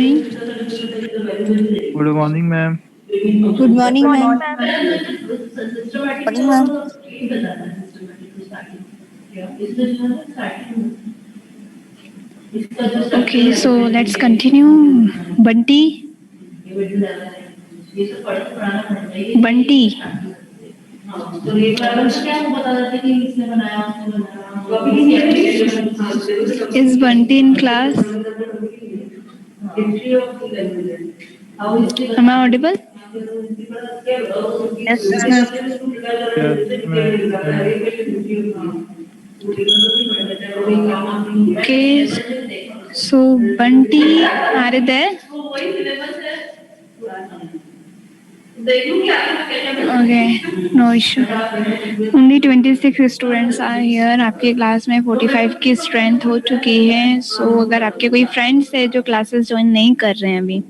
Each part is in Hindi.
morning. Good morning, ma'am. Good morning, ma'am. Morning, ma'am. Okay, so let's continue. Bunty. Bunty. Is Bunty in class? Am I audible? Yes, ma'am. Yes, ma'am. Okay, so Bunty, are you there? Okay, no issue. Only 26 students are here. आपके क्लास में 45 की स्ट्रेंथ हो चुकी है. सो अगर आपके कोई फ्रेंड्स है जो क्लासेस ज्वाइन नहीं कर रहे हैं अभी,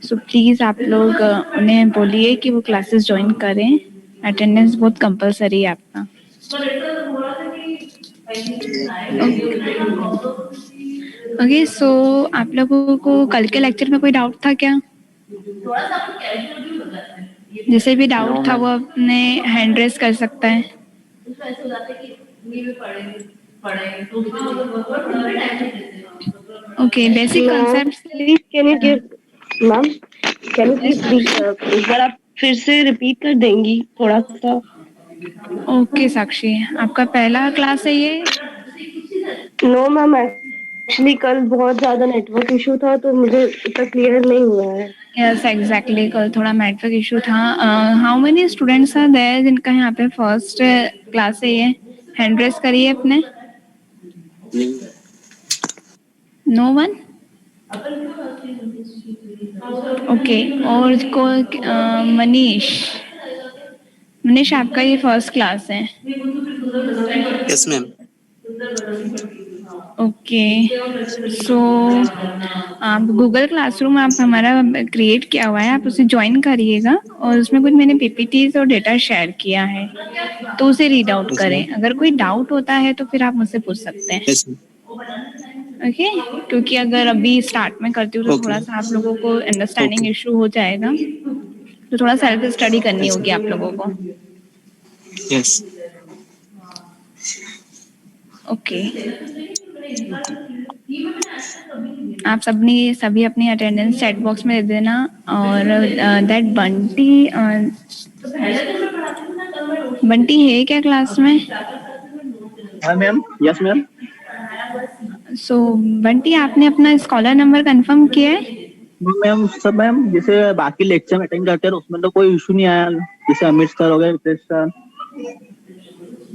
सो प्लीज़ आप लोग उन्हें बोलिए कि वो क्लासेस ज्वाइन करें. अटेंडेंस बहुत कंपलसरी है आपका. ओके, सो आप लोगों को कल के लेक्चर में कोई डाउट था क्या? जैसे भी डाउट था वो अपने हैंड रेस कर सकता है. Okay, basic concepts. Please can you give ma'am can you please एक बार आप फिर से रिपीट कर देंगी थोड़ा सा. ओके साक्षी, आपका पहला क्लास है ये? नो मैम, एक्चुअली कल बहुत ज्यादा नेटवर्क इशू था तो मुझे इतना क्लियर नहीं हुआ है. यस एग्जैक्टली, कल थोड़ा नेटवर्क इशू था. How many students are there जिनका यहाँ पे फर्स्ट क्लास है ये? हैंड रेस करिए अपने. No one. ओके, और को मनीष. मनीष, आपका ये फर्स्ट क्लास है? Yes ma'am. ओके, सो आप गूगल क्लासरूम आप हमारा क्रिएट किया हुआ है, आप उसे ज्वाइन करिएगा और उसमें कुछ मैंने पीपीटीज और डेटा शेयर किया है तो उसे रीड आउट Yes, करें. ma'am. अगर कोई डाउट होता है तो फिर आप मुझसे पूछ सकते हैं. Yes ma'am. ओके, क्योंकि अगर अभी स्टार्ट में करती हूँ तो Okay. थोड़ा सा आप लोगों को अंडरस्टैंडिंग Okay. इशू हो जाएगा, तो थोड़ा सेल्फ स्टडी करनी Yes, होगी आप लोगों को. यस. ओके, आप सभी अपनी अटेंडेंस चैट बॉक्स में दे देना. और दैट बंटी है क्या क्लास में? हाँ ma'am. Yes ma'am. So Bunty, आपने अपना स्कॉलर नंबर कंफर्म किया है? मैम सब मैम जैसे बाकी लेक्चर में अटेंड करते हैं उसमें तो कोई इशू नहीं आया. जैसे अमित सर हो गए, रितेश सर.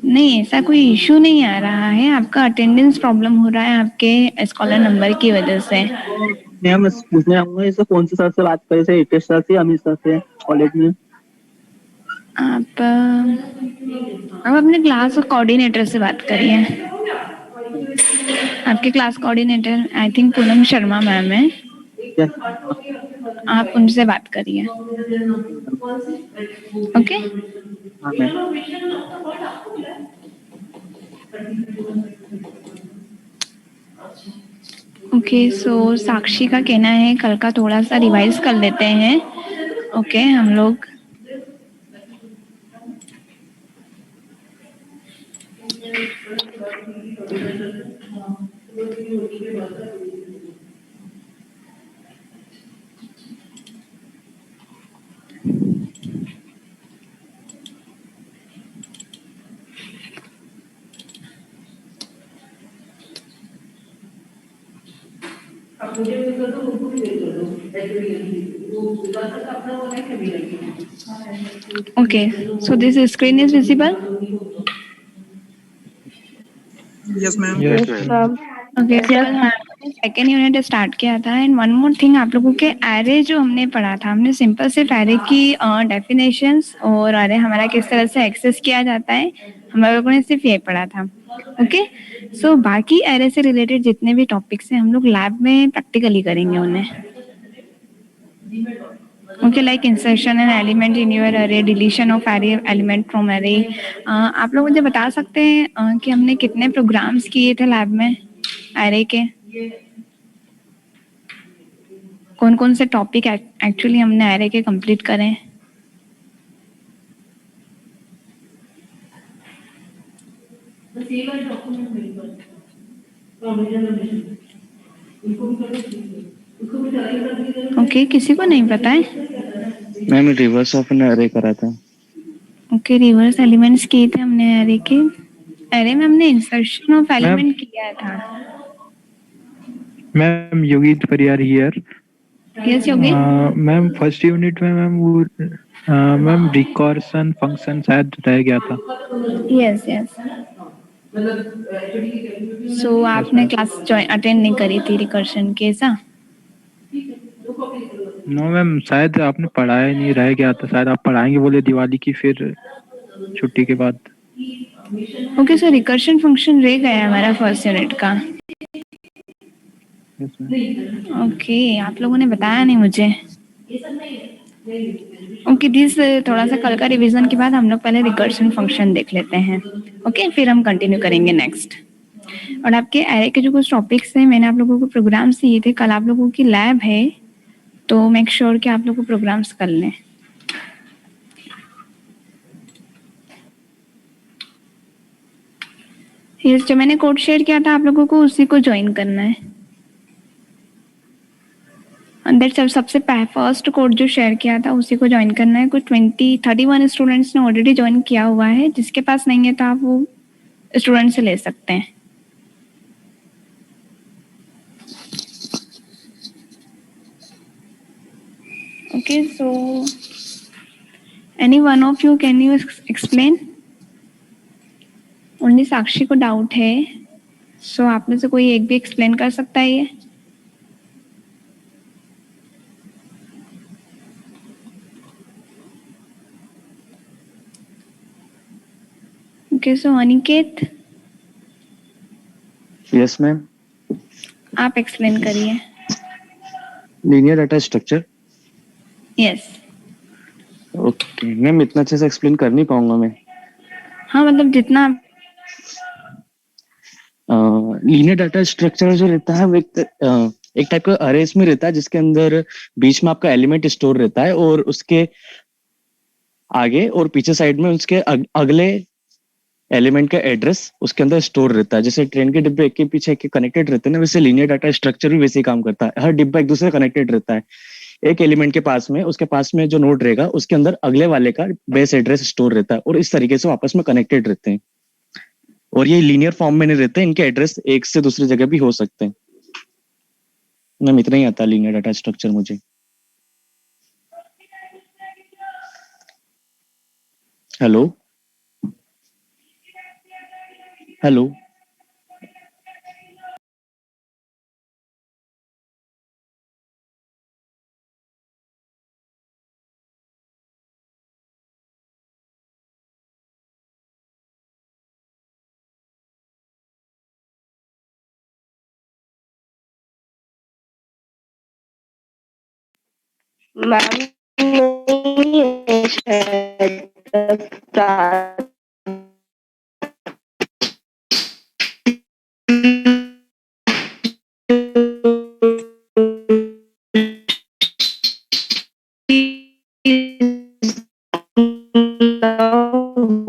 नहीं, ऐसा कोई इशू नहीं आ रहा है. आपका अटेंडेंस प्रॉब्लम हो रहा है आपके स्कॉलर नंबर की वजह से. मैम पूछने आऊंगा जैसे कौन से सर से बात करें, जैसे रितेश सर से, अमित सर से कॉलेज में. आप अपने क्लास कोऑर्डिनेटर से बात करिए. आपके class coordinator I think Poonam Sharma ma'am है. यस. आप उनसे बात करिए. ओके. हाँ मैम. ओके, सो साक्षी का कहना है कल का थोड़ा सा रिवाइज कर लेते हैं. ओके, हम लोग okay, so this screen is visible. Yes ma'am. Yes, yes ma'am. Okay, कल हमने सेकेंड यूनिट स्टार्ट किया था. एंड वन मोर थिंग, आप लोगों के एरे जो हमने पढ़ा था, हमने सिंपल सिर्फ एरे की डेफिनेशंस और एरे हमारा किस तरह से एक्सेस किया जाता है, हम लोगों ने सिर्फ ये पढ़ा था. ओके, सो बाकी एरे से रिलेटेड जितने भी टॉपिक्स हैं हम लोग लैब में प्रैक्टिकली करेंगे उन्हें. Okay, like insertion and element in your array, deletion of array element from array. आप लोग मुझे बता सकते हैं कि हमने कितने प्रोग्राम्स किए थे लैब में एरे के? कौन कौन से टॉपिक एक्चुअली हमने एरे के कंप्लीट करे हैं। ओके, किसी को नहीं पता है। मैम रिवर्स ऑफ एन अरे करा था। ओके, रिवर्स एलिमेंट्स किए थे हमने एरे के। एरे में हमने इंसर्शन ऑफ एलिमेंट किया था। Ma'am योगीत Pariyar here. Yes Yogi. Ma'am first unit में मैम वो मैम रिकर्सन फंक्शन शायद रह गया था। Yes yes. सो आपने क्लास अटेंड नहीं करी थी रिकर्शन के, ऐसा? नो मैम, शायद आपने पढ़ाया ही नहीं, रह गया था। शायद आप पढ़ाएंगे बोले दिवाली की फिर छुट्टी के बाद। ओके, सो रिकर्शन फंक्शन रह गया है हमारा फर्स्ट यूनिट का। Yes ma'am. ओके, आप लोगों ने बताया नहीं मुझे। ओके, दिस थोड़ा सा कल का रिवीजन के बाद हम लोग पहले रिकर्शन फंक्शन देख लेते हैं। ओके, फिर हम कंटिन्यू करेंगे नेक्स्ट। और आपके एरे के जो कुछ टॉपिक्स हैं, मैंने आप लोगों को प्रोग्राम्स दिए थे। कल आप लोगों की लैब है, तो मेक श्योर कि आप लोग को प्रोग्राम्स कर लें। ये जो मैंने कोड शेयर किया था आप लोगों को, उसी को ज्वाइन करना है। अंदर सबसे फर्स्ट कोड जो शेयर किया था उसी को ज्वाइन करना है। कुछ 31 स्टूडेंट्स ने ऑलरेडी ज्वाइन किया हुआ है। जिसके पास नहीं है तो आप वो स्टूडेंट से ले सकते हैं। Okay, so any one of you can you explain? Only Sakshi को डाउट है, सो आप में से कोई एक भी एक्सप्लेन कर सकता है ये? Okay, so Aniket yes ma'am. आप एक्सप्लेन करिए। Linear data structure. Yes. Okay ma'am, इतना अच्छे से एक्सप्लेन कर नहीं पाऊंगा मैं। हाँ, मतलब जितना। लीनियर डाटा स्ट्रक्चर जो रहता है वो एक टाइप का अरेज में रहता है, जिसके अंदर बीच में आपका एलिमेंट स्टोर रहता है और उसके आगे और पीछे साइड में उसके अगले एलिमेंट का एड्रेस उसके अंदर स्टोर रहता है। जैसे ट्रेन के डिब्बे एक के पीछे एक कनेक्टेड रहते हैं ना, वैसे लीनियर डाटा स्ट्रक्चर भी वैसे ही काम करता है। हर डिब्बा एक दूसरे से कनेक्टेड रहता है। एक एलिमेंट के पास में, उसके पास में जो नोड रहेगा उसके अंदर अगले वाले का बेस एड्रेस स्टोर रहता है और इस तरीके से आपस में कनेक्टेड रहते हैं। और ये लीनियर फॉर्म में नहीं रहते, इनके एड्रेस एक से दूसरी जगह भी हो सकते हैं। मैम इतना ही आता है लीनियर डाटा स्ट्रक्चर मुझे। Hello hello. मैम नहीं है शायद।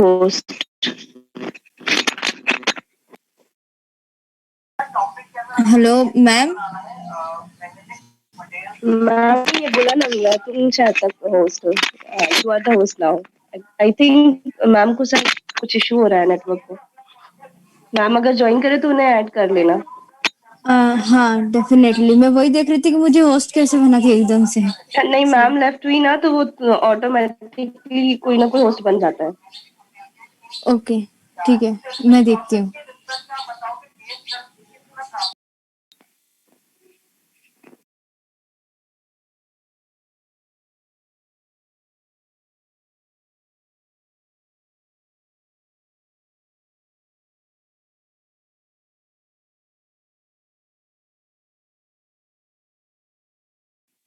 Host hello ma'am. मैम ये बोला ना भैया, तुम शायद तक होस्ट हो। You are the host now. I think ma'am को शायद कुछ इशू हो रहा है नेटवर्क को। मैम अगर ज्वाइन करे तो उन्हें ऐड कर लेना। हाँ डेफिनेटली, मैं वही देख रही थी कि मुझे होस्ट कैसे बना थी एकदम से। नहीं, मैम लेफ्ट हुई ना तो वो ऑटोमेटिकली कोई ना कोई होस्ट बन जाता है। ओके ठीक है, मैं देखती हूँ।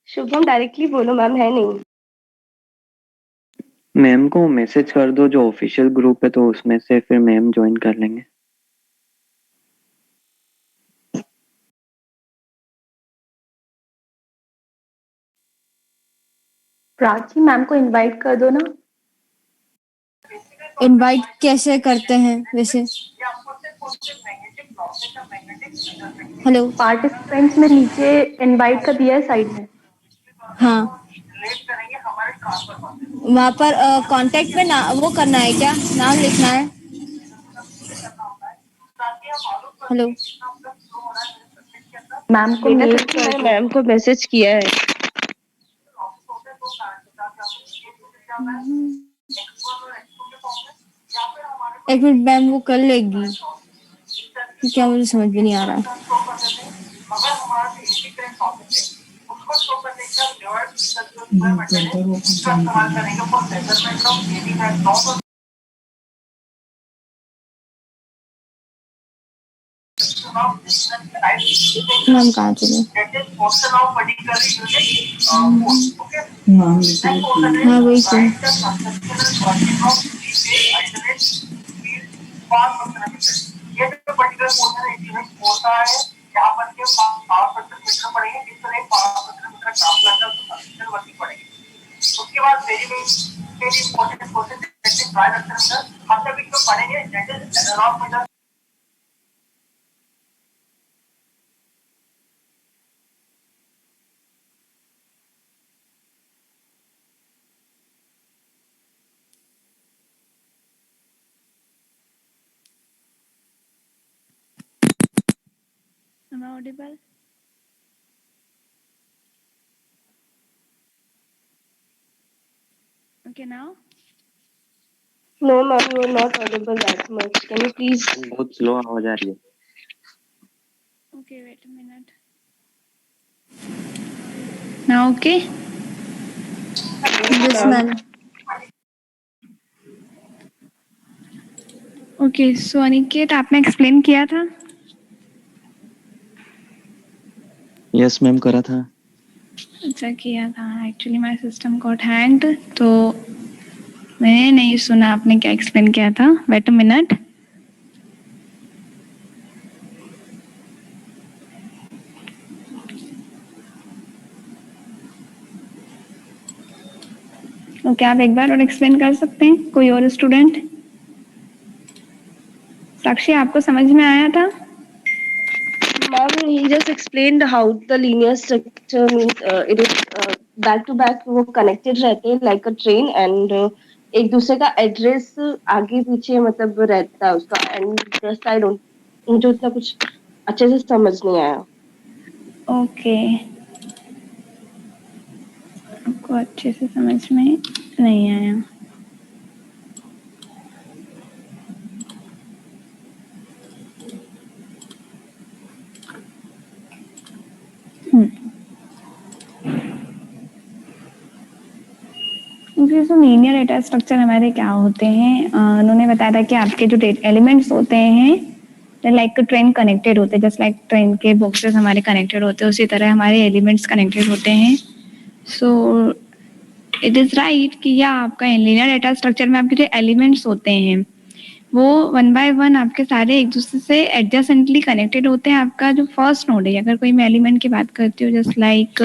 शुभम डायरेक्टली बोलो, मैम है नहीं। मैम को मैसेज कर दो जो ऑफिशियल ग्रुप है, तो उसमें से फिर मैम ज्वाइन कर लेंगे। प्राची मैम को इनवाइट कर दो ना। इनवाइट कैसे करते हैं वैसे? हेलो। पार्टिसिपेंट्स में नीचे इनवाइट का दिया है साइड में। हाँ, वहाँ पर कांटेक्ट में ना वो करना है क्या, नाम लिखना है? हेलो। मैम को मेल कर दो। मैम को मैसेज किया है। एक मिनट मैम, वो कर लेगी क्या, मुझे समझ में नहीं आ रहा। मैम कहाँ चले? हाँ वही तो। Am I audible? Okay, now? No ma'am, you are not audible that much. Can you please? बहुत स्लो आवाज आ रही है। Okay, wait a minute. Now, okay? Yes ma'am. Okay, so Aniket आपने एक्सप्लेन किया था? यस मैम, करा था। अच्छा किया था। Actually my system got hanged, तो मैंने नहीं सुना आपने क्या एक्सप्लेन किया था। Wait a minute. ओके, आप एक बार और एक्सप्लेन कर सकते हैं, कोई और स्टूडेंट? साक्षी, आपको समझ में आया था? Ma'am, he just explained how the linear structure means it is back to back वो connected रहते हैं like a train and एक दूसरे का एड्रेस आगे पीछे मतलब रहता है उसका and just I don't मुझे उतना कुछ अच्छे से समझ नहीं आया। ओके, आपको अच्छे से समझ में नहीं आया। ओके, सो लीनियर डेटा स्ट्रक्चर हमारे क्या होते हैं? उन्होंने बताया था कि आपके जो एलिमेंट्स होते हैं लाइक ट्रेन कनेक्टेड होते हैं, जस्ट लाइक ट्रेन के बॉक्सेस हमारे कनेक्टेड होते हैं, उसी तरह हमारे एलिमेंट्स कनेक्टेड होते हैं। सो इट इज राइट कि या आपका लीनियर डेटा स्ट्रक्चर में आपके जो एलिमेंट्स होते हैं वो वन बाय वन आपके सारे एक दूसरे से एडजेसेंटली कनेक्टेड होते हैं। आपका जो फर्स्ट नोड है, अगर कोई मैं एलिमेंट की बात करती हूँ, जस्ट लाइक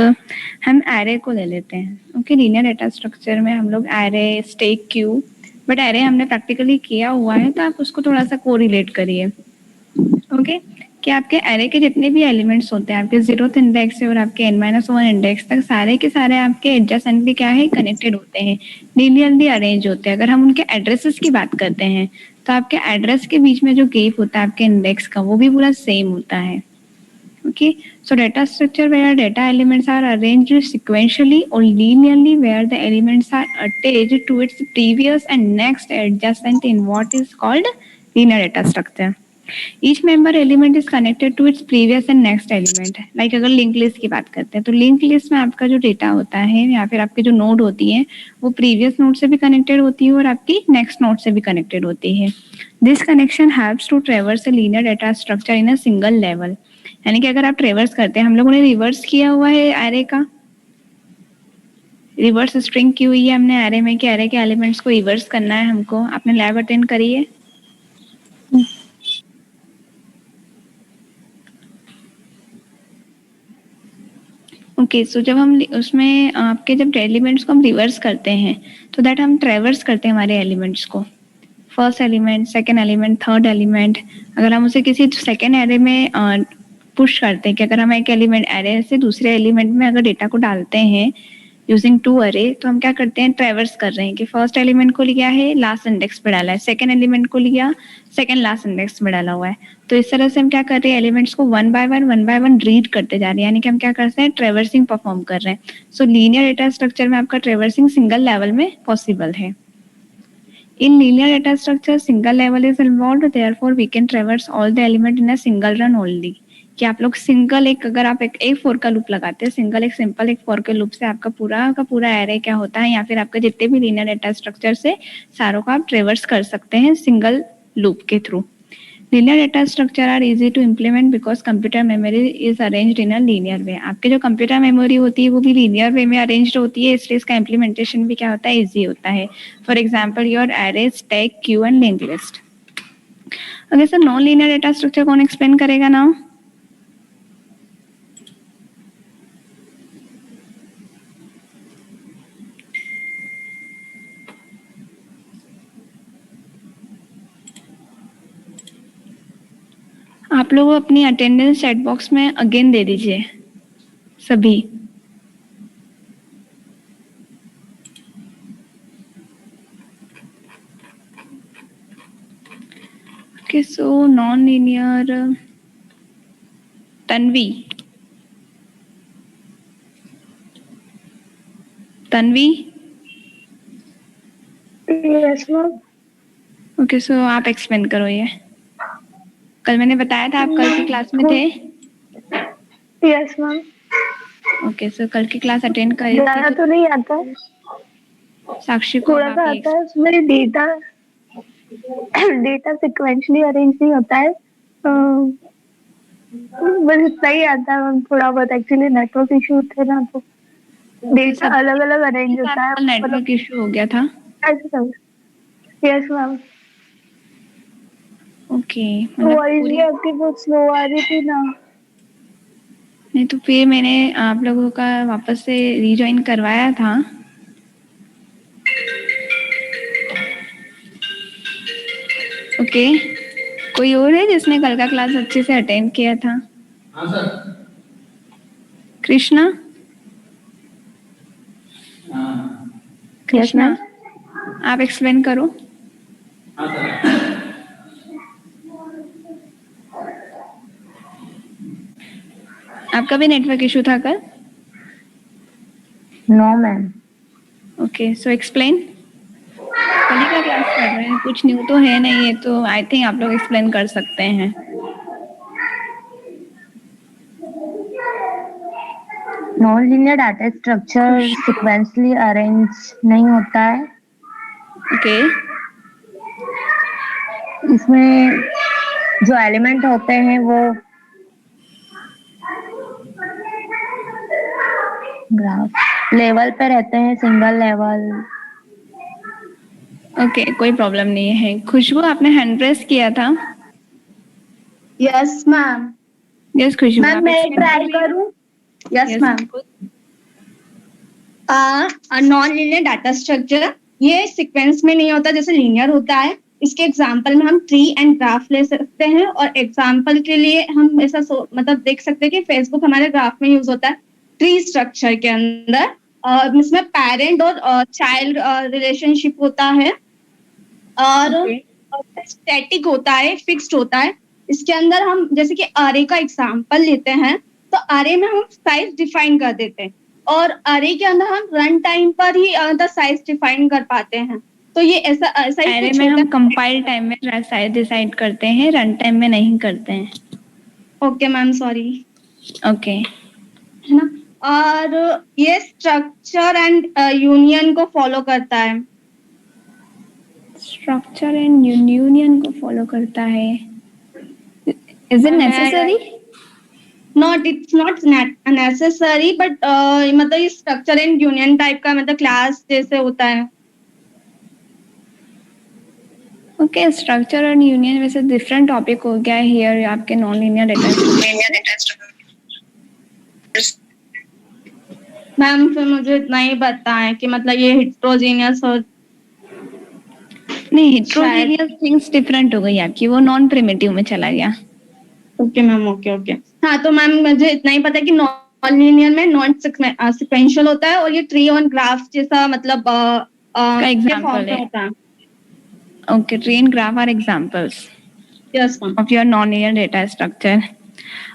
हम एरे को ले लेते हैं। ओके, लीनियर डेटा स्ट्रक्चर में हम लोग array, stack, Q, but array हमने प्रैक्टिकली किया हुआ है तो आप उसको थोड़ा सा कोरिलेट करिए। ओके, कि आपके एरे के जितने भी एलिमेंट्स होते हैं, आपके 0th इंडेक्स से और आपके n-1 इंडेक्स तक सारे के सारे आपके एडजेसेंटली क्या है, कनेक्टेड होते हैं, लीनियरली अरेंज होते हैं। अगर हम उनके एड्रेसेस की बात करते हैं तो आपके एड्रेस के बीच में जो गैप होता है आपके इंडेक्स का, वो भी पूरा सेम होता है। Okay, so data structure where data elements are arranged sequentially or linearly, where the elements are attached to its previous and next adjacent in what is called linear data structure. Each member element is connected to its previous and next element. Like अगर लिंक लिस्ट की बात करते हैं तो लिंक लिस्ट में आपका जो डेटा होता है या फिर आपकी जो नोड होती है वो प्रीवियस नोड से भी कनेक्टेड होती है और आपकी नेक्स्ट नोड से भी कनेक्टेड होती है। This connection helps to traverse a linear data structure in a single level. यानी कि अगर आप ट्रेवर्स करते हैं, हम लोगों ने रिवर्स किया हुआ है एरे का, रिवर्स स्ट्रिंग की हुई है हमने एरे में कि एरे के एलिमेंट्स को रिवर्स करना है हमको। आपने लैब अटेंड करी है? ओके, सो जब हम उसमें आपके जब एलिमेंट्स को हम रिवर्स करते हैं तो दैट हम ट्रेवर्स करते हैं हमारे एलिमेंट्स को, first element, second element, third element. अगर हम उसे किसी सेकेंड एरे में पुश करते हैं कि अगर हम एक एलिमेंट एरे से दूसरे एलिमेंट में अगर डेटा को डालते हैं यूजिंग 2 अरे, तो हम क्या करते हैं, ट्रेवर्स कर रहे हैं कि फर्स्ट एलिमेंट को लिया है, लास्ट इंडेक्स पे डाला है, सेकेंड एलिमेंट को लिया, सेकेंड लास्ट इंडेक्स में डाला हुआ है। तो इस तरह से हम क्या कर रहे हैं, एलिमेंट्स को वन बाय वन रीड करते जा रहे हैं, यानी कि हम क्या करते हैं, ट्रेवर्सिंग परफॉर्म कर रहे हैं। सो लीनियर डेटा स्ट्रक्चर में आपका ट्रेवर्सिंग सिंगल लेवल में पॉसिबल है। In linear data structure, single level is involved, therefore we can traverse all the element in a single run only. कि आप लोग सिंगल एक, अगर आप एक फॉर का लूप लगाते हैं, सिंगल एक सिंपल एक फॉर के लूप से आपका पूरा का पूरा एरे क्या होता है, या फिर आपके जितने भी लीनियर डेटा स्ट्रक्चर से सारों को आप ट्रेवर्स कर सकते हैं सिंगल लूप के through. Linear data structure are easy to implement because computer memory is arranged in a linear way. आपके जो कंप्यूटर मेमोरी होती है वो भी लीनियर वे में अरेंज्ड होती है, इसलिए इसका इम्प्लीमेंटेशन भी क्या होता है, इजी होता है। For example your array, stack, queue and link list. Okay sir, non linear data structure कौन एक्सप्लेन करेगा नाउ? आप लोग अपनी अटेंडेंस चैट बॉक्स में अगेन दे दीजिए सभी। Okay, so non linear, Tanvi, Tanvi. Yes ma'am. Okay, so आप एक्सप्लेन करो ये। कल मैंने बताया था आप कल की क्लास में थे। Yes ma'am. ओके, सो कल की क्लास अटेंड करी ज़्यादा थी तो नहीं आता है, साक्षी को थोड़ा सा आता है। उसमें डेटा सिक्वेंशली अरेंज नहीं होता है, बस इतना ही आता है मैम। थोड़ा बहुत एक्चुअली नेटवर्क इशू थे ना, तो डेटा अलग अलग अरेंज होता है। नेटवर्क इशू हो गया था। Yes ma'am. ओके, वॉइस भी आपकी बहुत स्लो आ रही थी ना। नहीं तो फिर मैंने आप लोगों का वापस से रीजॉइन करवाया था। ओके, कोई और है जिसने कल का क्लास अच्छे से अटेंड किया था? हाँ सर। कृष्णा? कृष्णा, आप एक्सप्लेन करो। हाँ सर। आपका भी नेटवर्क इशू था कल? No ma'am. Okay, so explain. कल ही का क्लास कर रहे हैं, कुछ न्यू तो है नहीं है, तो आई थिंक आप लोग एक्सप्लेन कर सकते हैं। Non linear data structure sequentially arrange नहीं होता है। ओके, इसमें जो एलिमेंट होते हैं वो ग्राफ लेवल पे रहते हैं, सिंगल लेवल। ओके, कोई प्रॉब्लम नहीं है। खुशबू, आपने हैंड रेस किया था। Yes ma'am. यस खुशबू, मैम मैं ट्राई करूं? Yes ma'am. Non linear data structure ये सीक्वेंस में नहीं होता जैसे लीनियर होता है। इसके एग्जांपल में हम ट्री एंड ग्राफ ले सकते हैं, और एग्जांपल के लिए हम ऐसा मतलब देख सकते हैं कि फेसबुक हमारे ग्राफ में यूज होता है ट्री स्ट्रक्चर के अंदर। इसमें पेरेंट और चाइल्ड रिलेशनशिप होता है, और स्टैटिक होता है, फिक्स्ड होता है। इसके अंदर हम जैसे कि अरे का एग्जांपल लेते हैं, तो अरे में हम साइज डिफाइन कर देते हैं, और अरे के अंदर हम रन टाइम पर ही साइज डिफाइन कर पाते हैं। तो ये ऐसा ही अरे में हम कंपाइल टाइम में साइज डिसाइड करते हैं, रन टाइम में नहीं करते हैं। Okay ma'am, sorry. ओके, है ना। और ये स्ट्रक्चर एंड यूनियन को फॉलो करता है। स्ट्रक्चर एंड यूनियन को फॉलो करता है। Is it necessary? Not, it's not necessary, but मतलब ये स्ट्रक्चर एंड यूनियन टाइप का मतलब क्लास जैसे होता है। ओके, स्ट्रक्चर एंड यूनियन वैसे डिफरेंट टॉपिक हो गया है हियर आपके नॉन लीनियर डेटा। मैम फिर मुझे इतना ही बताएं कि मतलब ये हिट्रोजीनियस और नहीं, हिट्रोजीनियस थिंग्स डिफरेंट हो गई आपकी, वो नॉन प्रिमिटिव में चला गया। Okay ma'am, okay okay. हाँ तो मैम मुझे इतना ही पता है कि नॉन लीनियर में नॉन सिक्वेंशियल होता है और ये ट्री ऑन ग्राफ जैसा मतलब के एग्जाम्पल फॉर्म में है। होता है। Okay, tree and graph are examples yes ma'am. of your non-linear data structure.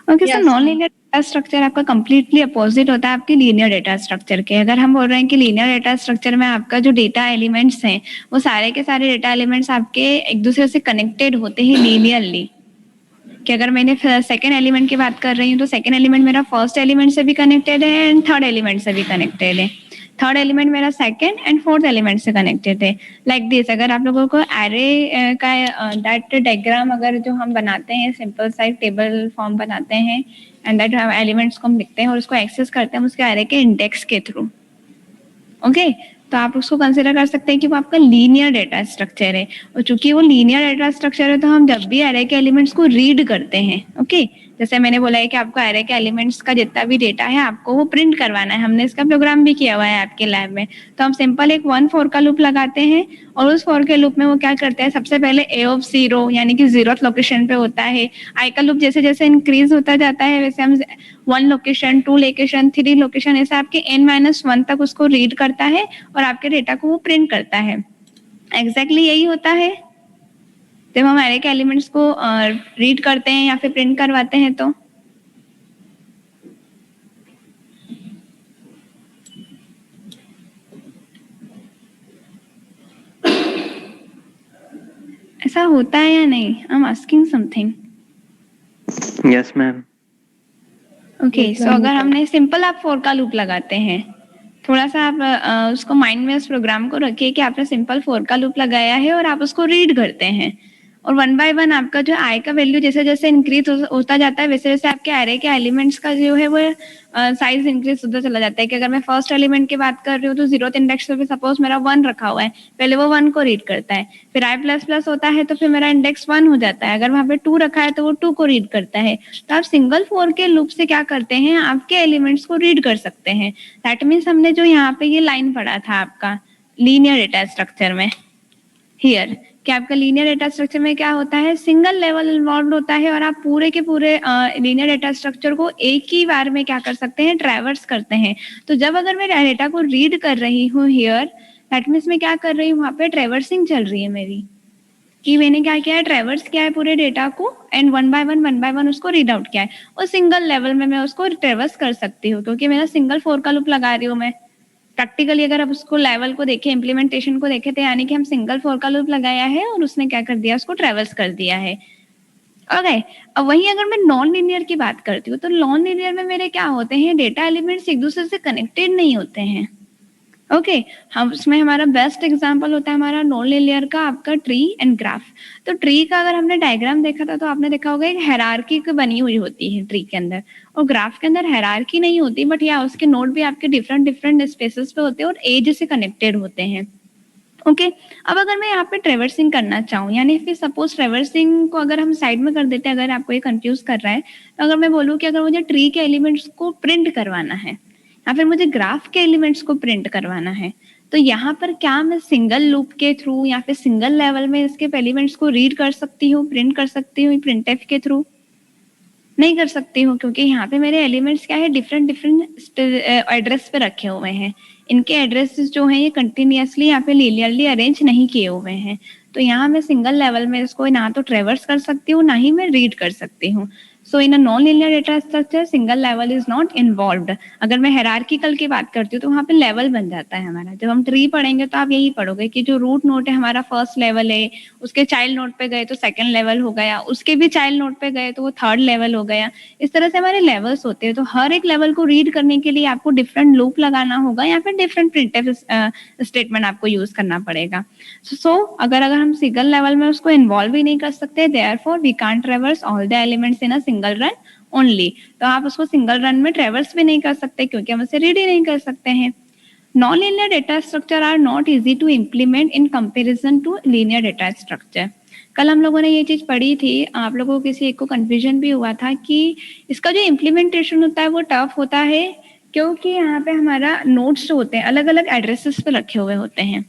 Okay, so Yes. non-linear data structure आपका completely opposite होता है आपके linear data structure के। अगर हम बोल रहे हैं कि linear data structure में आपका जो data elements हैं, वो सारे के सारे data elements आपके एक दूसरे से connected होते हैं linearly। कि अगर मैंने सेकेंड एलिमेंट की बात कर रही हूँ तो सेकेंड एलिमेंट मेरा फर्स्ट एलिमेंट से भी कनेक्टेड है एंड थर्ड एलिमेंट से भी कनेक्टेड है। थर्ड एलिमेंट मेरा सेकेंड एंड फोर्थ एलिमेंट से कनेक्टेड है। लाइक दिस, अगर आप लोगों को एरे का दैट डायग्राम अगर जो हम बनाते हैं, सिंपल साइड टेबल फॉर्म बनाते हैं एंड दैट एलिमेंट्स को हम लिखते हैं और उसको एक्सेस करते हैं उसके एरे के इंडेक्स के थ्रू। ओके, तो आप उसको कंसिडर कर सकते हैं कि वो आपका लीनियर डेटा स्ट्रक्चर है। और चूंकि वो लीनियर डेटा स्ट्रक्चर है तो हम जब भी एरे के एलिमेंट्स को रीड करते हैं, ओके, जैसे मैंने बोला है कि आपको एरे के एलिमेंट्स का जितना भी डेटा है आपको वो प्रिंट करवाना है। हमने इसका प्रोग्राम भी किया हुआ है आपके लैब में। तो हम सिंपल एक 1 for का लूप लगाते हैं और उस फॉर के लूप में वो क्या करते हैं, सबसे पहले ए ऑफ 0 यानी कि 0th लोकेशन पे होता है। आई का लूप जैसे जैसे इंक्रीज होता जाता है वैसे हम 1 लोकेशन, 2 लोकेशन, 3 लोकेशन, ऐसे आपके n-1 तक उसको रीड करता है और आपके डेटा को वो प्रिंट करता है। एग्जैक्टली यही होता है जब हम एरे के एलिमेंट्स को रीड करते हैं या फिर प्रिंट करवाते हैं तो। ऐसा होता है या नहीं? I am asking something. Yes ma'am. Okay, so अगर हमने सिंपल आप फॉर का लूप लगाते हैं, थोड़ा सा आप उसको माइंड में उस प्रोग्राम को रखिए कि आपने सिंपल फॉर का लूप लगाया है और आप उसको रीड करते हैं और 1 by 1 आपका जो आई का वैल्यू जैसे जैसे इंक्रीज होता जाता है वैसे वैसे आपके एरे के एलिमेंट्स का जो है वो साइज इंक्रीज होता चला जाता है। कि अगर मैं फर्स्ट एलिमेंट की बात कर रही हूँ तो 0th इंडेक्स पे सपोज मेरा 1 रखा हुआ है, पहले वो 1 को रीड करता है, फिर आई प्लस प्लस होता है तो फिर मेरा इंडेक्स 1 हो जाता है। अगर वहां पे 2 रखा है तो वो 2 को रीड करता है। तो आप सिंगल फॉर के लूप से क्या करते हैं, आपके एलिमेंट्स को रीड कर सकते हैं। दैट मीन्स हमने जो यहाँ पे ये लाइन पढ़ा था आपका लीनियर डेटा स्ट्रक्चर में हियर, कि आपका लीनियर डेटा स्ट्रक्चर में क्या होता है, सिंगल लेवल इन्वॉल्व होता है और आप पूरे के पूरे लीनियर डेटा स्ट्रक्चर को एक ही बार में क्या कर सकते हैं, ट्रैवर्स करते हैं। तो जब अगर मैं डेटा को रीड कर रही हूँ हियर, दैट मीन्स मैं क्या कर रही हूँ, वहां पे ट्रैवर्सिंग चल रही है मेरी, कि मैंने क्या किया है, ट्रैवर्स किया है पूरे डेटा को एंड 1 by 1 उसको रीड आउट किया है। और सिंगल लेवल में मैं उसको ट्रैवर्स कर सकती हूँ क्योंकि मेरा सिंगल फॉर का लूप लगा रही हूँ मैं। प्रैक्टिकली अगर आप उसको लेवल को देखें, इम्प्लीमेंटेशन को देखें तो यानी कि हम सिंगल फॉर का लूप लगाया है और उसने क्या कर दिया, उसको ट्रैवर्स कर दिया है। ओके, अब वहीं अगर मैं नॉन लीनियर की बात करती हूँ तो नॉन लीनियर में मेरे क्या होते हैं, डेटा एलिमेंट्स एक दूसरे से कनेक्टेड नहीं होते हैं। ओके, हम उसमें हमारा बेस्ट एग्जांपल होता है हमारा नॉन लीनियर का आपका ट्री एंड ग्राफ। तो ट्री का अगर हमने डायग्राम देखा था तो आपने देखा होगा एक हायरार्की बनी हुई होती है ट्री के अंदर, और ग्राफ के अंदर हायरार्की नहीं होती, बट या उसके नोड भी आपके डिफरेंट डिफरेंट स्पेसेस पे होते हैं और एज से कनेक्टेड होते हैं। ओके, अब अगर मैं यहाँ पे ट्रेवर्सिंग करना चाहूँ, यानी फिर सपोज ट्रेवर्सिंग को अगर हम साइड में कर देते हैं, अगर आपको ये कंफ्यूज कर रहा है, तो अगर मैं बोलूँ कि अगर मुझे ट्री के एलिमेंट्स को प्रिंट करवाना है या फिर मुझे ग्राफ के एलिमेंट्स को प्रिंट करवाना है, तो यहाँ पर क्या मैं सिंगल लूप के थ्रू या फिर सिंगल लेवल में इसके एलिमेंट्स को रीड कर सकती हूँ, प्रिंट कर सकती हूँ प्रिंटफ के थ्रू? नहीं कर सकती हूँ, क्योंकि यहाँ पे मेरे एलिमेंट्स क्या है, डिफरेंट डिफरेंट एड्रेस पे रखे हुए हैं। इनके एड्रेसेस जो हैं ये कंटिन्यूअसली यहाँ पे लीनियरली अरेंज नहीं किए हुए हैं। तो यहाँ मैं सिंगल लेवल में इसको ना तो ट्रेवर्स कर सकती हूँ ना ही मैं रीड कर सकती हूँ। So in a non linear data structure single level is not involved. अगर मैं हायरार्किकल की बात करती हूँ तो वहाँ पे लेवल बन जाता है हमारा। जब हम ट्री पढ़ेंगे तो आप यही पढ़ोगे कि जो रूट नोड है हमारा फर्स्ट लेवल है, उसके चाइल्ड नोड पे गए तो सेकंड लेवल हो गया, उसके भी चाइल्ड नोड पे गए तो वो थर्ड लेवल हो गया। इस तरह से हमारे लेवल्स होते हैं। तो हर एक लेवल को रीड करने के लिए आपको डिफरेंट लूप लगाना होगा या फिर डिफरेंट प्रिंटफ स्टेटमेंट आपको यूज करना पड़ेगा। सो अगर हम सिंगल लेवल में उसको इन्वॉल्व ही नहीं कर सकते, therefore we can't traverse all the elements in a single run only. तो आप उसको सिंगल रन में ट्रैवर्स भी नहीं कर सकते क्योंकि हम उसे रीड ही नहीं कर सकते हैं। Non-linear data structure are not easy to implement in comparison to linear data structure. कल हम लोगों ने ये चीज पढ़ी थी, आप लोगों को किसी एक को कंफ्यूजन भी हुआ था कि इसका जो इम्प्लीमेंटेशन होता है वो टफ होता है क्योंकि यहाँ पे हमारा नोट्स जो होते हैं अलग अलग एड्रेसेस पे रखे हुए होते हैं।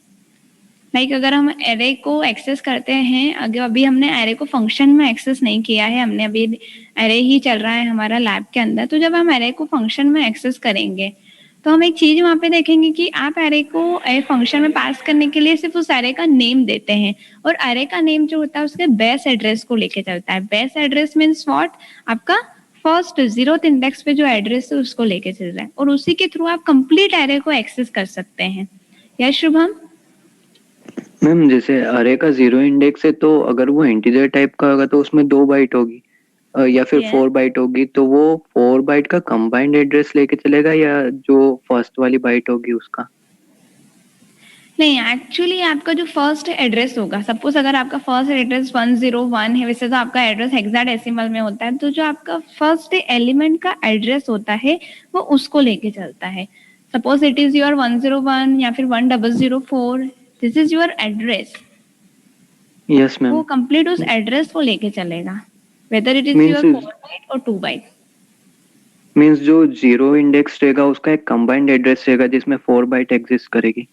लाइक अगर हम एरे को एक्सेस करते हैं, अगर अभी हमने एरे को फंक्शन में एक्सेस नहीं किया है, हमने अभी एरे ही चल रहा है हमारा लैब के अंदर, तो जब हम एरे को फंक्शन में एक्सेस करेंगे तो हम एक चीज वहां पे देखेंगे कि आप एरे को फंक्शन में पास करने के लिए सिर्फ उस एरे का नेम देते हैं, और एरे का नेम जो होता है उसके बेस एड्रेस को लेके चलता है। बेस एड्रेस मीन्स व्हाट, आपका फर्स्ट 0th इंडेक्स पे जो एड्रेस है उसको लेके चल रहा है, और उसी के थ्रू आप कंप्लीट एरे को एक्सेस कर सकते हैं। यस शुभम? मैम जैसे अरे का 0 इंडेक्स है तो अगर वो इंटीजर टाइप का होगा तो उसमें 2 बाइट होगी या फिर Yes. 4 बाइट होगी, तो वो 4 बाइट का कंबाइंड एड्रेस लेके चलेगा या जो फर्स्ट वाली बाइट होगी उसका? नहीं, एक्चुअली आपका जो फर्स्ट एड्रेस होगा, सपोज अगर आपका फर्स्ट एड्रेस 101 है, वैसे तो आपका एड्रेस हेक्साडेसिमल में होता है, तो जो आपका फर्स्ट एलिमेंट का एड्रेस होता है वो उसको लेके चलता है। सपोज इट इज योर 101 या फिर 1004, this is your address. Yes ma'am. वो कंप्लीट उस एड्रेस को लेके चलेगा, whether it is Means your 4 byte और 2 बाइट। मीन्स जो 0 इंडेक्स रहेगा उसका एक कंबाइंड एड्रेस रहेगा जिसमें 4 बाइट एग्जिस्ट करेगी।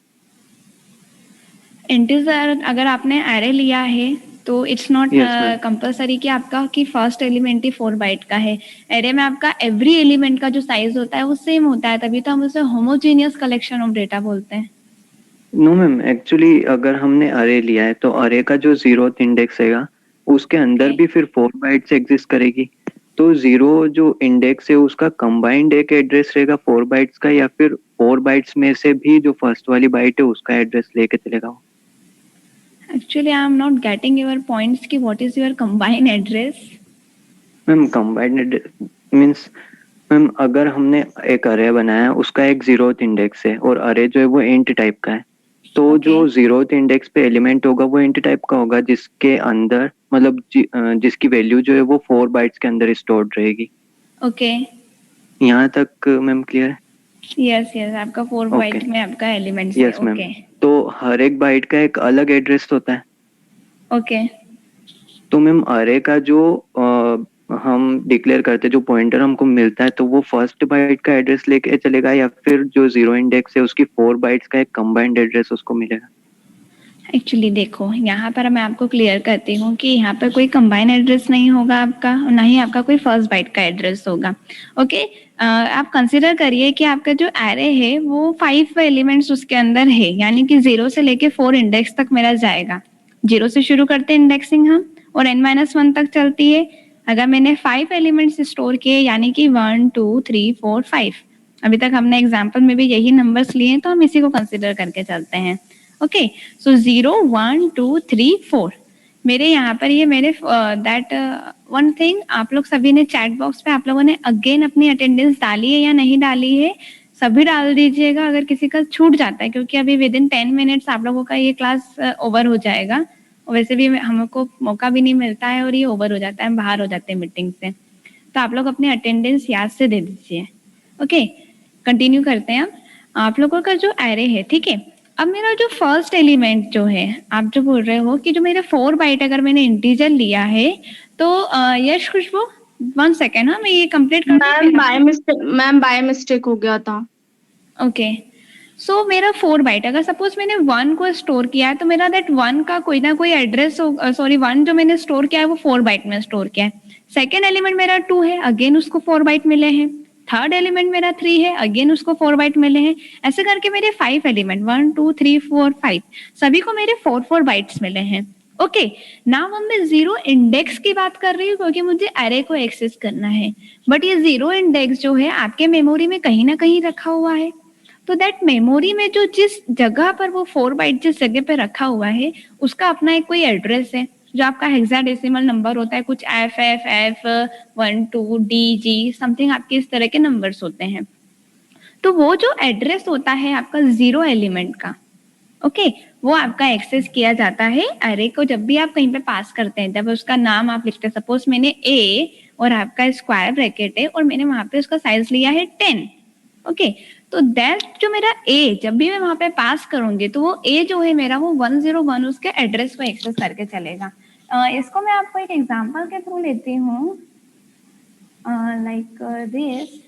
इंटीजर अगर आपने एरे लिया है तो it's not Yes, ma'am. Compulsory कि आपका कि फर्स्ट एलिमेंट ही 4 बाइट का है। एरे में आपका एवरी एलिमेंट का जो साइज होता है वो सेम होता है, तभी तो हम उसे होमोजेनियस कलेक्शन ऑफ डेटा बोलते हैं। नो मैम, एक्चुअली अगर हमने अरे लिया है तो अरे का जो 0th इंडेक्स रहेगा उसके अंदर Okay. भी फिर 4 बाइट्स एग्जिस्ट करेगी, तो 0 जो इंडेक्स है उसका कंबाइंड एक एड्रेस रहेगा 4 बाइट्स का, या फिर 4 बाइट्स में से भी जो फर्स्ट वाली बाइट है उसका एड्रेस लेके चलेगा वो? Actually I am not getting your points कि what is your combine address. Ma'am combined address means ma'am अगर हमने एक अरे बनाया उसका एक 0th इंडेक्स है और अरे जो है वो इंट टाइप का है, तो Okay. जो 0th इंडेक्स पे एलिमेंट होगा वो इंट टाइप का होगा जिसके अंदर मतलब जिसकी वैल्यू जो है वो 4 बाइट्स के अंदर स्टोर्ड रहेगी। ओके, यहाँ तक मैम क्लियर है? यस यस, आपका 4 Okay. बाइट में आपका एलिमेंट्स है। Yes ma'am. ओके तो हर एक बाइट का एक अलग एड्रेस होता है, ओके, तो मैम अरे का जो हम डिक्लेयर करते हैं जो पॉइंटर हमको मिलता है तो वो फर्स्ट बाइट का एड्रेस लेके चलेगा या फिर जो 0 इंडेक्स है उसकी 4 बाइट्स का एक कंबाइंड एड्रेस उसको मिलेगा? एक्चुअली देखो यहाँ पर मैं आपको क्लियर करती हूँ कि यहाँ पर कोई कंबाइन एड्रेस नहीं होगा आपका, और ना ही आपका कोई फर्स्ट बाइट का एड्रेस होगा। ओके, आप कंसिडर करिए कि आपका जो एरे है वो 5 एलिमेंट्स उसके अंदर है, यानी कि 0 से लेके 4 इंडेक्स तक मेरा जाएगा। 0 से शुरू करते हैं इंडेक्सिंग हम और n-1 तक चलती है। अगर मैंने 5 एलिमेंट्स स्टोर किए यानी कि 1 2 3 4 5, अभी तक हमने एग्जाम्पल में भी यही नंबर्स लिए हैं तो हम इसी को कंसिडर करके चलते हैं। ओके, सो 0 1 2 3 4 मेरे यहाँ पर ये मेरे दैट वन थिंग, आप लोग सभी ने चैट बॉक्स पे आप लोगों ने अगेन अपनी अटेंडेंस डाली है या नहीं डाली है, सभी डाल दीजिएगा अगर किसी का छूट जाता है, क्योंकि अभी विद इन 10 मिनट्स आप लोगों का ये क्लास ओवर हो जाएगा। और वैसे भी हमको मौका भी नहीं मिलता है और ये ओवर हो जाता है, हम बाहर हो जाते हैं मीटिंग से, तो आप लोग अपनी अटेंडेंस याद से दे दीजिए। ओके, कंटिन्यू करते हैं। आप लोगों का जो एरे है, ठीक है, अब मेरा जो फर्स्ट एलिमेंट जो है, आप जो बोल रहे हो कि जो मेरे 4 बाइट अगर मैंने इंटीजर लिया है तो यश खुशबू 1 सेकेंड, हाँ मैं ये कंप्लीट कर मैम बाय मिस्टेक हो गया था। ओके, सो मेरा 4 बाइट, अगर सपोज मैंने 1 को स्टोर किया है तो मेरा दैट 1 का कोई ना कोई एड्रेस हो, सॉरी 1 जो मैंने स्टोर किया है वो 4 बाइट में स्टोर किया है। सेकेंड एलिमेंट मेरा 2 है, अगेन उसको 4 बाइट मिले हैं। थर्ड एलिमेंट मेरा 3 है, अगेन उसको 4 बाइट मिले हैं। ऐसे करके मेरे 5 एलिमेंट 1 2 3 4 5 सभी को मेरे 4 बाइट्स मिले हैं। ओके, नाउ अब मैं 0 इंडेक्स की बात कर रही हूँ क्योंकि मुझे एरे को एक्सेस करना है, बट ये 0 इंडेक्स जो है आपके मेमोरी में कहीं ना कहीं रखा हुआ है, तो दैट मेमोरी में जो जिस जगह पर वो 4 बाइट जिस जगह पे रखा हुआ है उसका अपना एक कोई एड्रेस है, जो आपका हेक्साडेसिमल नंबर होता है, कुछ FF 1 2 DG समथिंग आपके इस तरह के नंबर्स होते हैं। तो वो जो एड्रेस होता है आपका 0 एलिमेंट का, ओके, वो आपका एक्सेस किया जाता है एरे को। जब भी आप कहीं पे पास करते हैं, जब उसका नाम आप लिखते हैं, सपोज मैंने A और आपका स्क्वायर ब्रैकेट है और मैंने वहां पे उसका साइज लिया है 10, ओके, तो दैट जो मेरा A जब भी मैं वहां पे पास करूंगी तो वो A जो है मेरा वो 101 उसके एड्रेस को एक्सेस करके चलेगा। इसको मैं आपको एक एग्जांपल के थ्रू लेती हूँ, लाइक दिस।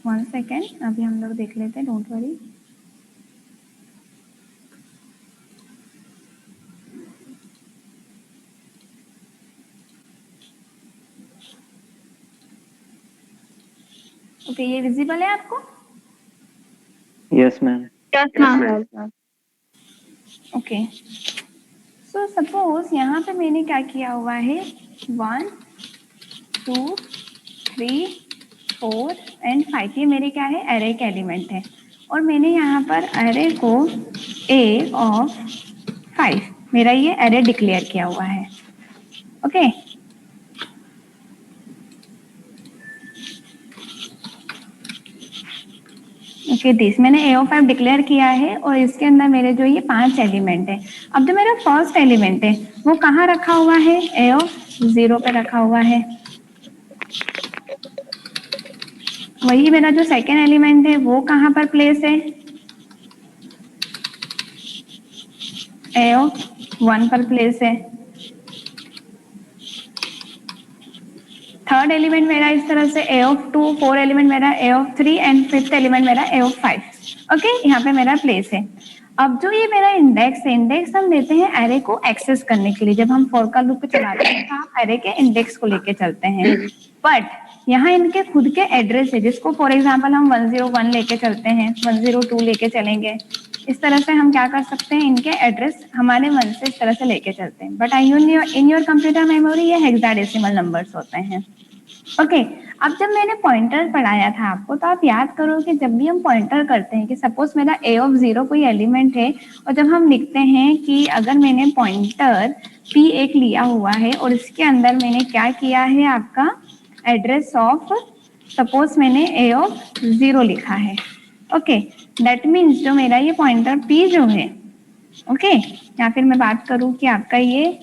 1 सेकेंड, अभी हम लोग देख लेते हैं, डोंट वरी। ओके, ये विजिबल है आपको? Yes ma'am. Okay, so suppose यहाँ पे मैंने क्या किया हुआ है, 1 2 3 4 एंड 5, ये मेरे क्या है, एरे के एलिमेंट है। और मैंने यहाँ पर एरे को ए ऑफ 5, मेरा ये एरे डिक्लेयर किया हुआ है। ओके, ओके दिस मैंने ए ऑफ 5 डिक्लेयर किया है और इसके अंदर मेरे जो ये 5 एलिमेंट है। अब जो मेरा फर्स्ट एलिमेंट है वो कहाँ रखा हुआ है, ए ऑफ 0 पे रखा हुआ है। वही मेरा जो सेकेंड एलिमेंट है वो कहाँ पर प्लेस है, ए ऑफ 1 पर प्लेस है। थर्ड एलिमेंट मेरा इस तरह से ए ऑफ 2, फोर्थ एलिमेंट मेरा ए ऑफ 3 एंड फिफ्थ एलिमेंट मेरा ए ऑफ 5। ओके, यहाँ पे मेरा प्लेस है। अब जो ये मेरा इंडेक्स है, इंडेक्स हम लेते हैं एरे को एक्सेस करने के लिए। जब हम फॉर का लूप चलाते हैं तो हम एरे के इंडेक्स को लेके चलते हैं, बट यहाँ इनके खुद के एड्रेस है, जिसको फॉर एग्जांपल हम 101 लेके चलते हैं, 102 लेके चलेंगे। इस तरह से हम क्या कर सकते हैं, इनके एड्रेस हमारे मन से इस तरह से लेके चलते हैं, but in your computer memory ये हेक्साडेसिमल नंबर्स होते हैं। ओके, अब जब मैंने पॉइंटर पढ़ाया था आपको, तो आप याद करो कि जब भी हम पॉइंटर करते हैं कि सपोज मेरा ए ऑफ 0 कोई एलिमेंट है, और जब हम लिखते हैं कि अगर मैंने पॉइंटर p एक लिया हुआ है और इसके अंदर मैंने क्या किया है, आपका एड्रेस ऑफ सपोज मैंने ए ऑफ 0 लिखा है। ओके, दैट मीन्स जो मेरा ये पॉइंटर p जो है, ओके, या फिर मैं बात करूं कि आपका ये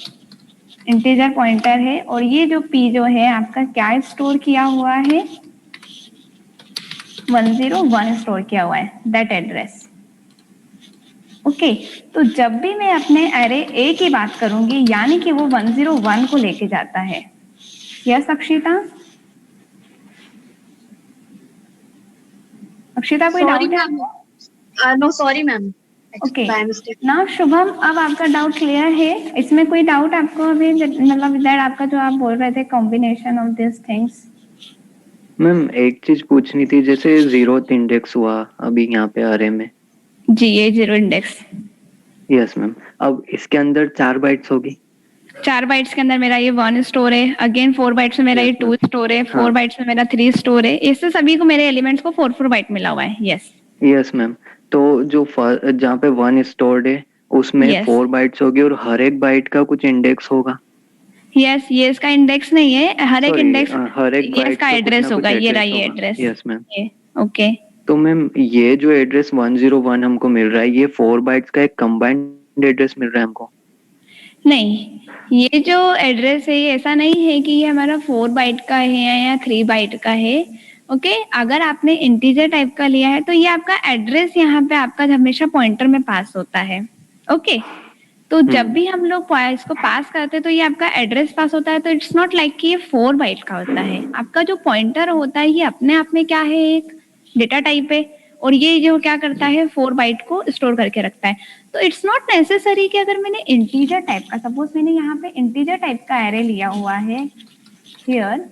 इंटीजर पॉइंटर है और ये जो p जो है आपका क्या स्टोर किया हुआ है, 101 स्टोर किया हुआ है, दैट एड्रेस। ओके, तो जब भी मैं अपने एरे ए की बात करूंगी, यानी कि वो 101 को लेके जाता है। यस अक्षिता? अक्षिता कोई डाउट है आपको? No sorry ma'am, okay, now Shubham, अब आपका डाउट क्लियर है? इसमें कोई डाउट आपको अभी, मतलब दैट आपका जो आप बोल रहे थे combination of this things? Ma'am एक चीज पूछनी थी, जैसे 0th इंडेक्स हुआ अभी यहाँ पे अरे में। जी, ये 0 इंडेक्स। यस मैम, अब इसके अंदर 4 बाइट्स होगी। 4 बाइट्स के अंदर मेरा ये 1 स्टोर है, अगेन 4 बाइट्स में मेरा ये 2 स्टोर है, 4 बाइट्स में मेरा 3 स्टोर है। इससे सभी को मेरे एलिमेंट्स को 4 बाइट मिला हुआ है। यस यस मैम, तो जो जहाँ पे 1 स्टोर्ड है उसमें 4 बाइट्स होगी और हर एक बाइट का कुछ इंडेक्स होगा। यस, ये इसका इंडेक्स नहीं है, हर एक इंडेक्स, हर एक ये इसका एड्रेस होगा, ये रहा ये एड्रेस। Yes ma'am. ओके, तो मैम ये जो एड्रेस 101 हमको मिल रहा है, ये 4 बाइट्स का एक कंबाइंड एड्रेस मिल रहा है हमको? नहीं, ये जो एड्रेस है ये ऐसा नहीं है कि ये हमारा 4 बाइट का है या 3 बाइट का है। ओके, अगर आपने इंटीजर टाइप का लिया है तो ये आपका एड्रेस यहाँ पे आपका हमेशा पॉइंटर में पास होता है। ओके, तो जब भी हम लोग इसको पास करते हैं तो ये आपका एड्रेस पास होता है, तो इट्स नॉट लाइक कि ये 4 बाइट का होता है। आपका जो पॉइंटर होता है ये अपने आप में क्या है, एक डेटा टाइप है, और ये जो क्या करता है 4 बाइट को स्टोर करके रखता है। तो इट्स नॉट नेसेसरी कि अगर मैंने इंटीजर टाइप का, सपोज मैंने यहाँ पे इंटीजर टाइप का एरे लिया हुआ है हियर,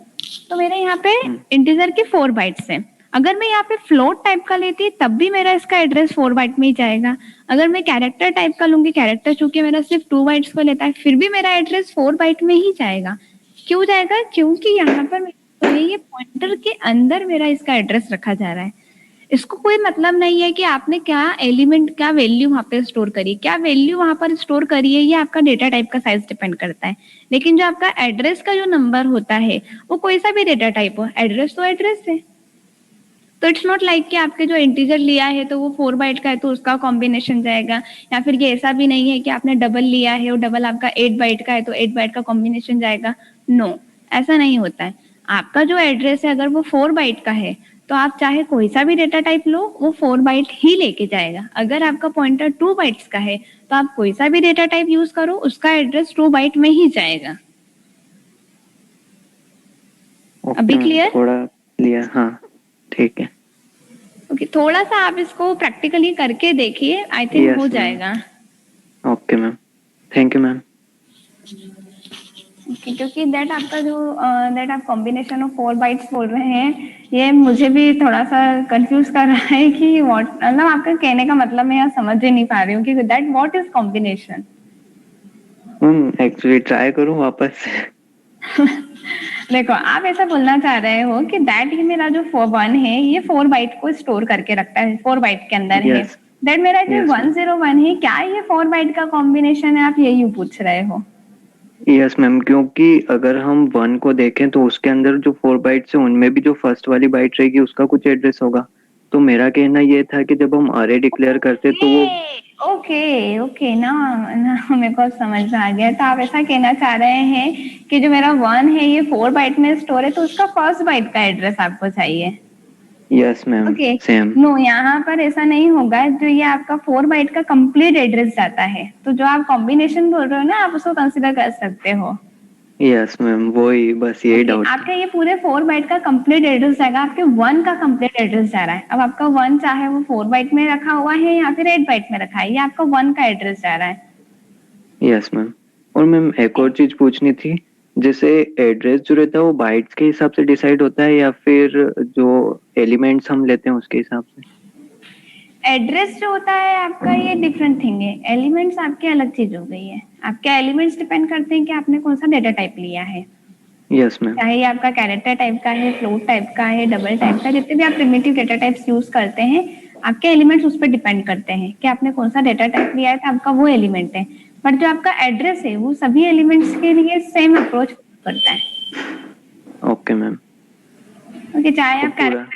तो मेरे यहाँ पे इंटीजर के 4 बाइट्स हैं। अगर मैं यहाँ पे फ्लोट टाइप का लेती तब भी मेरा इसका एड्रेस 4 बाइट में ही जाएगा। अगर मैं कैरेक्टर टाइप का लूंगी, कैरेक्टर चूंकि मेरा सिर्फ 2 बाइट्स को लेता है, फिर भी मेरा एड्रेस 4 बाइट में ही जाएगा। क्यों जाएगा? क्योंकि यहाँ पर ये पॉइंटर के अंदर मेरा इसका एड्रेस रखा जा रहा है। इसको कोई मतलब नहीं है कि आपने क्या एलिमेंट, क्या वैल्यू वहां पे स्टोर करी, क्या वैल्यू वहां पर स्टोर करी है, ये आपका डेटा टाइप का साइज डिपेंड करता है। लेकिन जो आपका एड्रेस का जो नंबर होता है वो कोई सा भी डेटा टाइप हो, एड्रेस तो एड्रेस है। तो इट्स नॉट लाइक कि आपके जो इंटीजर लिया है तो वो 4 बाइट का है तो उसका कॉम्बिनेशन जाएगा, या फिर ये ऐसा भी नहीं है कि आपने डबल लिया है और डबल आपका 8 बाइट का है तो 8 बाइट का कॉम्बिनेशन जाएगा। नो, ऐसा नहीं होता है। आपका जो एड्रेस है अगर वो 4 बाइट का है तो आप चाहे कोई सा भी डेटा टाइप लो, वो 4 बाइट ही लेके जाएगा। अगर आपका पॉइंटर 2 बाइट्स का है तो आप कोई सा भी डेटा टाइप यूज करो, उसका एड्रेस 2 बाइट में ही जाएगा। अभी क्लियर? थोड़ा क्लियर, हाँ ठीक है। ओके, थोड़ा सा आप इसको प्रैक्टिकली करके देखिए, आई थिंक Yes, हो ma'am. जाएगा। Okay ma'am, thank you ma'am. Okay, क्योंकि दैट आपका जो दैट आप कॉम्बिनेशन ऑफ 4 बाइट्स बोल रहे हैं, ये मुझे भी थोड़ा सा कंफ्यूज कर रहा है कि व्हाट, मतलब आपका कहने का मतलब मैं यहाँ समझ ही नहीं पा रही हूँ कि that what is combination. Actually try करूँ वापस से। देखो, आप ऐसा बोलना चाह रहे हो कि दैट ये मेरा जो 1 है ये 4 बाइट को स्टोर करके रखता है, 4 बाइट के अंदर है। Yes. दैट मेरा जो Yes, ma'am. 101 है, क्या ये 4 बाइट का कॉम्बिनेशन है? आप यही पूछ रहे हो? यस मैम, क्योंकि अगर हम 1 को देखें तो उसके अंदर जो 4 बाइट्स है उनमें भी जो फर्स्ट वाली बाइट रहेगी उसका कुछ एड्रेस होगा। तो मेरा कहना ये था कि जब हम अरे डिक्लेयर करते तो वो ओके ओके ना मेरे को समझ में आ गया। तो आप ऐसा कहना चाह रहे हैं कि जो मेरा 1 है ये 4 बाइट में स्टोर है, तो उसका फर्स्ट बाइट का एड्रेस आपको चाहिए। Yes ma'am, okay, same. No, यहाँ पर ऐसा नहीं होगा। जो ये आपका 4 बाइट का कंप्लीट एड्रेस जाता है, तो जो आप कॉम्बिनेशन बोल रहे हो ना, आप उसको कंसिडर कर सकते हो। यस मैम, वही बस यही ओके, डाउट था। आपका ये पूरे 4 बाइट का कंप्लीट एड्रेस जाएगा, आपके 1 का कंप्लीट एड्रेस जा रहा है। अब आपका 1 चाहे वो 4 बाइट में रखा हुआ है या फिर 8 बाइट में रखा है, ये आपका 1 का एड्रेस जा रहा है। यस मैम, और मैम एक और चीज पूछनी थी, जैसे एड्रेस जो रहता है वो बाइट्स के हिसाब से डिसाइड होता है या फिर जो एलिमेंट्स हम लेते हैं उसके हिसाब से? एड्रेस जो होता है आपका, ये डिफरेंट थिंग है। एलिमेंट्स आपके अलग चीज हो गई है। आपके एलिमेंट्स डिपेंड करते हैं कि आपने कौन सा डेटा टाइप लिया है। Yes ma'am. चाहे ये आपका कैरेक्टर टाइप का है, फ्लोट टाइप का है, डबल टाइप का, जितने भी आप प्रिमिटिव डेटा टाइप्स यूज करते हैं, आपके एलिमेंट्स उस पर डिपेंड करते हैं कि आपने कौन सा डेटा टाइप लिया है, तो आपका वो एलिमेंट है। बट जो आपका एड्रेस है वो सभी एलिमेंट्स के लिए सेम अप्रोच करता है। Okay ma'am. ओके, चाहे तो आप पूरा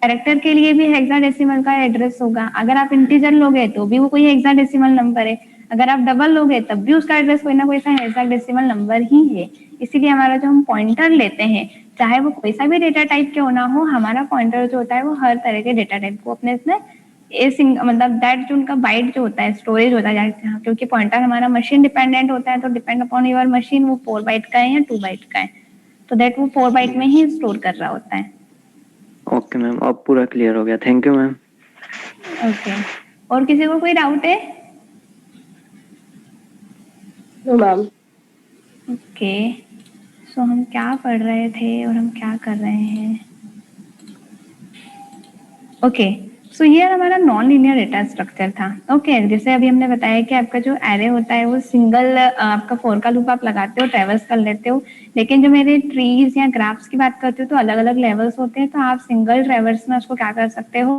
कैरेक्टर के लिए भी हेक्साडेसिमल का एड्रेस होगा। अगर आप इंटीजर लोगे तो भी वो कोई हेक्साडेसिमल नंबर है। अगर आप डबल लोगे तब भी उसका एड्रेस कोई ना कोई सा हेक्साडेसिमल नंबर ही है। इसीलिए हमारा जो हम पॉइंटर लेते हैं, चाहे वो कोई सा भी डेटा टाइप क्यों ना हो, हमारा पॉइंटर जो होता है वो हर तरह के डेटा टाइप को अपने इसमें मतलब दैट जो उनका बाइट जो होता है, स्टोरेज होता है, क्योंकि पॉइंटर हमारा मशीन डिपेंडेंट होता है, तो डिपेंड अपॉन योर मशीन वो 4 बाइट का है या 2 बाइट का है, तो दैट वो 4 बाइट में ही स्टोर कर रहा होता है। ओके मैम, अब पूरा क्लियर हो गया, थैंक यू मैम। ओके, और किसी को कोई डाउट है? No ma'am. ओके, सो हम क्या पढ़ रहे थे और हम क्या कर रहे हैं? ओके, सो ये हमारा नॉन लीनियर डेटा स्ट्रक्चर था। ओके, जैसे अभी हमने बताया कि आपका जो एरे होता है वो सिंगल आपका फॉर का लूप आप लगाते हो, ट्रैवर्स कर लेते हो। लेकिन जो मेरे ट्रीज या ग्राफ्स की बात करते हो तो अलग अलग लेवल्स होते हैं, तो आप सिंगल ट्रैवर्स में उसको क्या कर सकते हो,